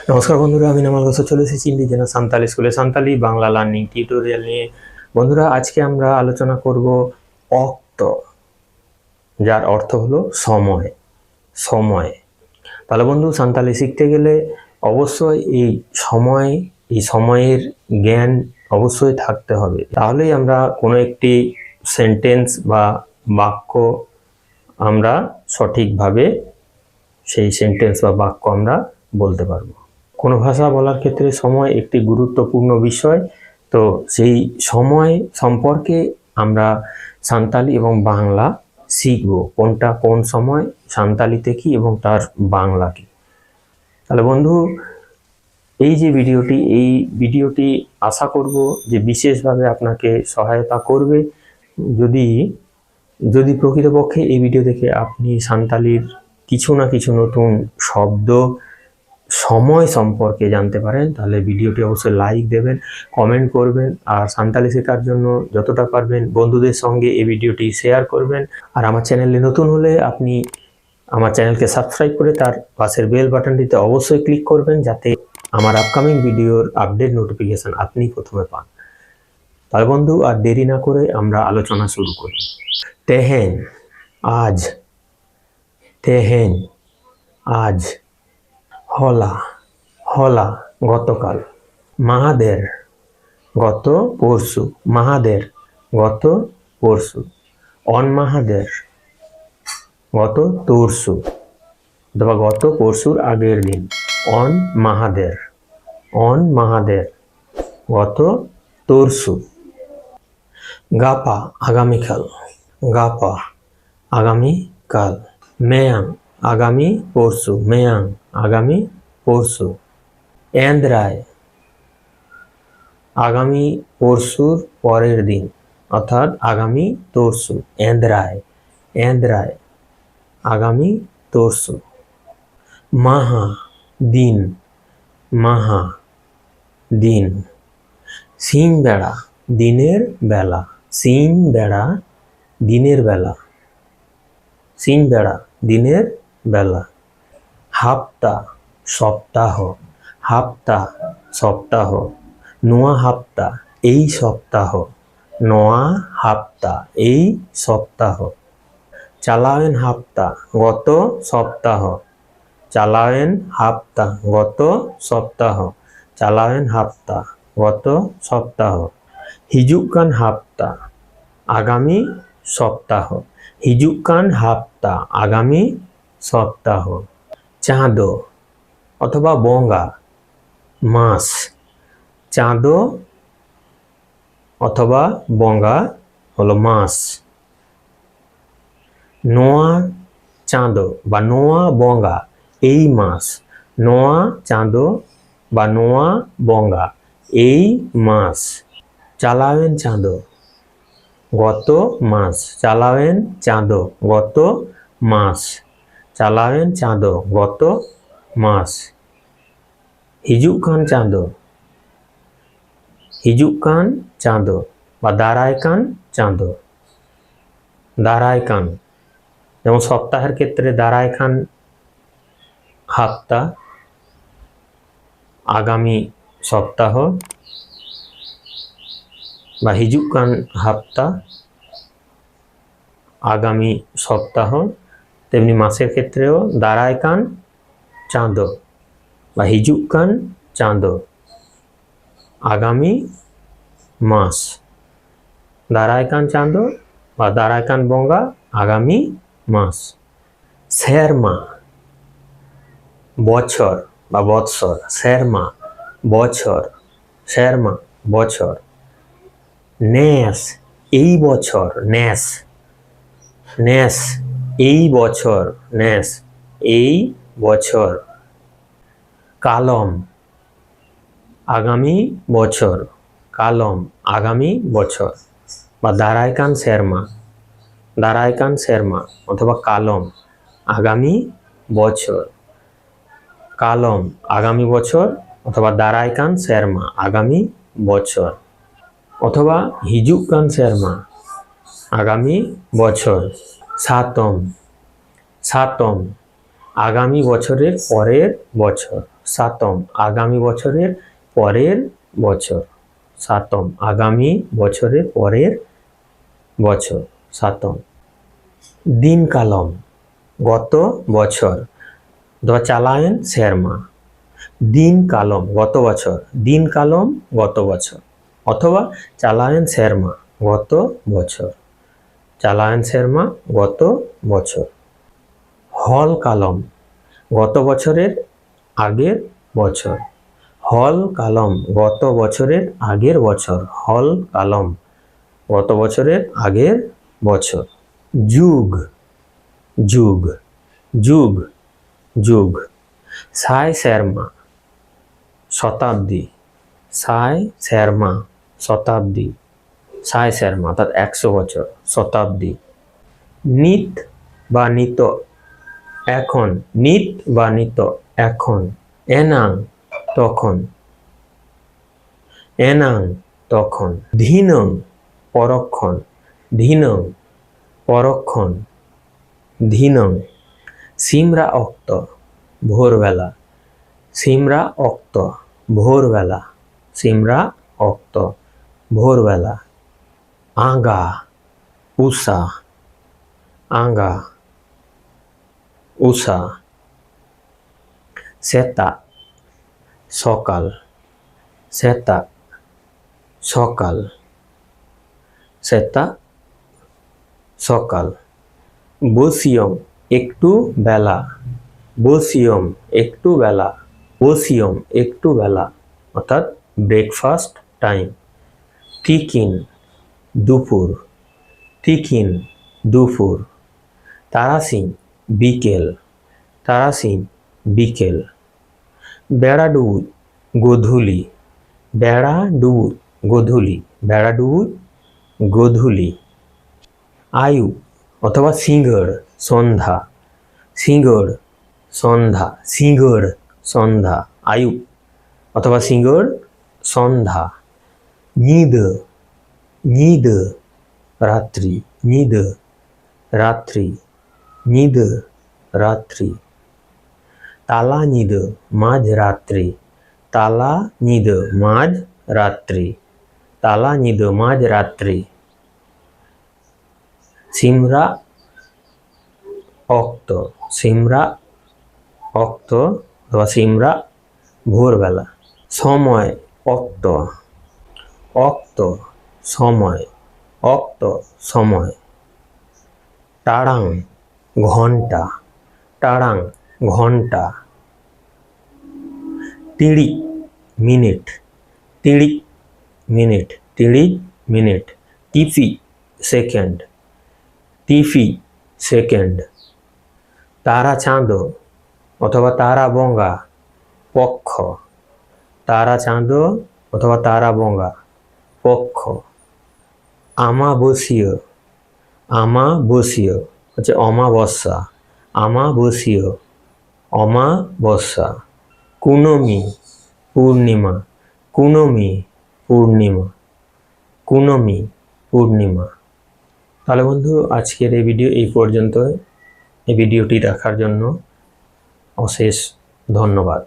নমস্কার বন্ধুরা, আমি নামাল ঘোষ চলে এসেছি ইন্ডিজেনাস সান্তালি স্কুলে সান্তালি বাংলা লার্নিং টিউটোরিয়াল নিয়ে। বন্ধুরা, আজকে আমরা আলোচনা করব অক্ত, যার অর্থ হলো সময়। সময় তাহলে বন্ধু, সান্তালি শিখতে গেলে অবশ্যই এই সময়ের জ্ঞান অবশ্যই থাকতে হবে। তাহলেই আমরা কোনো একটি সেন্টেন্স বা বাক্য আমরা সঠিকভাবে সেই সেন্টেন্স বা বাক্য আমরা বলতে পারবো। কোনো ভাষা বলার ক্ষেত্রে সময় একটি গুরুত্বপূর্ণ বিষয়। তো সেই সময় সম্পর্কে আমরা সান্তালি এবং বাংলা শিখব, কোনটা কোন সময়, সান্তালিতে কি এবং তার বাংলা কি। তাহলে বন্ধু, এই ভিডিওটি আশা করব যে বিশেষভাবে আপনাকে সহায়তা করবে। যদি প্রকৃতপক্ষে এই ভিডিও দেখে আপনি সান্তালির কিছু না কিছু নতুন শব্দ, সময় সম্পর্কে জানতে পারেন, তাহলে ভিডিওটি অবশ্যই লাইক দেবেন, কমেন্ট করবেন, আর সান্তালি শেখার জন্য যতটা পারবেন বন্ধুদের সঙ্গে এই ভিডিওটি শেয়ার করবেন। আর আমার চ্যানেলে নতুন হলে আপনি আমার চ্যানেলকে সাবস্ক্রাইব করে তার পাশের বেল বাটনটিতে অবশ্যই ক্লিক করবেন, যাতে আমার আপকামিং ভিডিওর আপডেট নোটিফিকেশন আপনি প্রথমে পান। তাহলে বন্ধু, আর দেরি না করে আমরা আলোচনা শুরু করি। তেহেন, আজ। তেহেন, আজ। হলা, হলা, গতকাল। মাহাদের, গত পরশু। মাহাদের, গত পরশু। অনমাহাদের, গত তরশু অথবা গত পরশুর আগের দিন। অন মাহাদের, অন মাহাদের, গত তরশু। গাপা, আগামীকাল। গাপা, আগামীকাল। মেয়াং, আগামী পরশু। মেয়াং, আগামী পরশু। এন্দ্রায়, আগামী পরশুর পরের দিন, অর্থাৎ আগামী তরশু। এন্দ্রায়, এন্দ্রায়, আগামী তরশু। মাহা, দিন। মাহা, দিন। সিং বেড়া, দিনের বেলা। সিং বেড়া, দিনের বেলা। সিং বেড়া, দিনের বেলা। হাপ্তা, সপ্তাহ। হাপ্তা, সপ্তাহ। নোয়া হাপ্তা, এই সপ্তাহ। নোয়া হাপ্তা, এই সপ্তাহ। চালাওয়েন হাপ্তা, গত সপ্তাহ। চালাওয়েন হাপ্তা, গত সপ্তাহ। চালাওয়েন হাপ্তা, গত সপ্তাহ। হিজুকান হাপ্তা, আগামী সপ্তাহ। হিজুকান হাপ্তা, আগামী সপ্তাহ। চাঁদো অথবা বঙ্গা, মাস। চাঁদো অথবা বঙ্গা হলো মাস। নোয়া চাঁদো বা নোয়া বঙ্গা, এই মাস। নোয়া চাঁদো বা নোয়া বঙ্গা, এই মাস। চালাওয়েন চাঁদো, গত মাস। চালাওয়েন চাঁদো, গত মাস। চালাওয়েন চাঁদো, গত মাস। হিজুকান চাঁদো, হিজুকান চাঁদো বা দারায়কান চাঁদো। দারায়কান, যেমন সপ্তাহের ক্ষেত্রে দারায়কান হাপ্তা, আগামী সপ্তাহ, বা হিজুকান হাপ্তা, আগামী সপ্তাহ। তেমনি মাসের ক্ষেত্রেও দারায়কান চাঁদো বা হিজুকান চাঁদো, আগামী মাস। দারায়কান চাঁদো বা দারায়কান বঙ্গা, আগামী মাস। শেরমা, বছর বা বৎসর। শেরমা, বছর। শেরমা, বছর। নেস, এই বছর। নেস, নেস, এই বছর। নেস, এই বছর। কালম, আগামী বছর। কালম, আগামী বছর বা দারায়কান শেরমা। দারায়কান শেরমা অথবা কালম, আগামী বছর। কালম, আগামী বছর অথবা দারায়কান শেরমা, আগামী বছর। অথবা হিজুকান শেরমা, আগামী বছর। সাতম, সাতম, আগামী বছরের পরের বছর। সাতম আগামী বছরের পরের বছর, সাতম আগামী বছরের পরের বছর, সাতম। দিনকালম গত বছর, চালায়েন শেরমা, দিনকালম গত বছর, দিনকালম গত বছর, অথবা চালায়েন শেরমা গত বছর, চালায়েন শেরমা গত বছর। হল কালম গত বছরের আগের বছর, হল কালম গত বছরের আগের বছর, হল কালম গত বছরের আগের বছর। যুগ, যুগ, যুগ, যুগ। সায় শেরমা শতাব্দী, সায় শেরমা শতাব্দী, সায় শেরমা অর্থাৎ 100 বছর, শতাব্দী। নিত বা নিত এখন, নিত বা নিত এখন। এনাং তখন, এনাং তখন। ধীনং পরক্ষণ, ধীনং পরক্ষণ, ধীনং। সিমরা অক্ত ভোরবেলা, সিমরা অক্ত ভোরবেলা, সিমরা অক্ত ভোরবেলা। আগা উষা, আগা উষা। সেতা সকাল, সেতা সকাল, সেতা সকাল। বসিয়ম একটু বেলা, বসিয়ম একটু বেলা, বসিয়ম একটু বেলা অর্থাৎ ব্রেকফাস্ট টাইম। তিকিন দুপুর, তিকিন দুপুর। তারাসিং বিকেল, তারাসিং বিকেল। বেড়াডুবুর গোধূলি, বেড়াডুবুর গোধূলি, বেড়াডুবুর গোধূলি। আয়ু অথবা সিঙ্গড় সন্ধ্যা, সিঙ্গড় সন্ধ্যা, সিঙ্গড় সন্ধ্যা, আয়ু অথবা সিঙ্গড় সন্ধ্যা। নিদ, নিদ রাত্রি, নিদ রাত্রি, নিদ রাত্রি। তালা নিদ মাঝ রাত্রি, তালা নিদ মাঝ রাত্রি, তালা নিদ মাঝ রাত্রি। সিমরা অক্ত, সিমরা অক্ত অথবা সিমরা ভোরবেলা। সময় অক্ত, অক্ত সময়, অক্ত সময়। টাড়াং ঘন্টা, টাড়াং ঘন্টা। তিড়িক মিনিট, তিড়িক মিনিট, তিড়িক মিনিট। টিপি সেকেন্ড, টিপি সেকেন্ড। তারা চাঁদ অথবা তারা বঙ্গা পক্ষ, তারা চাঁদ অথবা তারা বঙ্গা পক্ষ। আমাবস্যা, আমাবস্যা হচ্ছে অমাবস্যা, আমাবস্যা, অমাবস্যা। কুনমি পূর্ণিমা, কুনমি পূর্ণিমা, কুনমি পূর্ণিমা। তাহলে বন্ধু আজকের এই ভিডিও এই পর্যন্ত। এই ভিডিওটি দেখার জন্য অশেষ ধন্যবাদ।